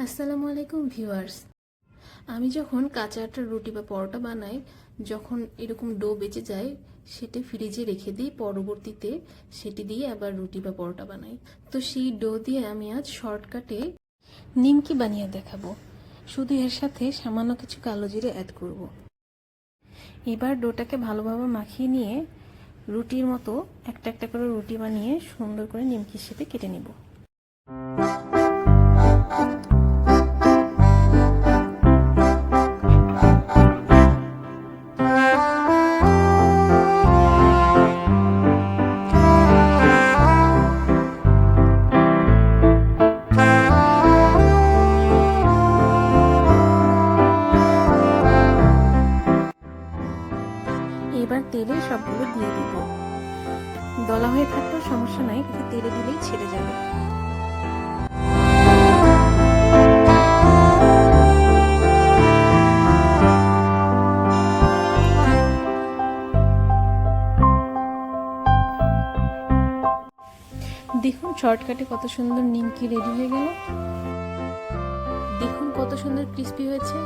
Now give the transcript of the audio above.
আসসালামু আলাইকুম ভিউয়ার্স। আমি যখন কাঁচা আটার রুটি বা পরোটা বানাই, যখন এরকম ডো বেঁচে যায় সেটা ফ্রিজে রেখে দিই, পরবর্তীতে সেটি দিয়ে আবার রুটি বা পরোটা বানাই। তো সেই ডো দিয়ে আমি আজ শর্টকাটে নিমকি বানিয়ে দেখাবো। শুধু এর সাথে সামান্য কিছু কালো জিরে অ্যাড করব। এবার ডোটাকে ভালোভাবে মাখিয়ে নিয়ে রুটির মতো একটা একটা করে রুটি বানিয়ে সুন্দর করে নিমকির শেপে কেটে নেব। এবার তেলে সবগুলো দিয়ে দিব। দলা হয়ে থাকলেও সমস্যা নাই, কিন্তু তেলে দিলেই ছেড়ে যাবে। দেখুন শর্টকাটে কত সুন্দর নিমকি রেডি হয়ে গেল। দেখুন কত সুন্দর ক্রিস্পি হয়েছে।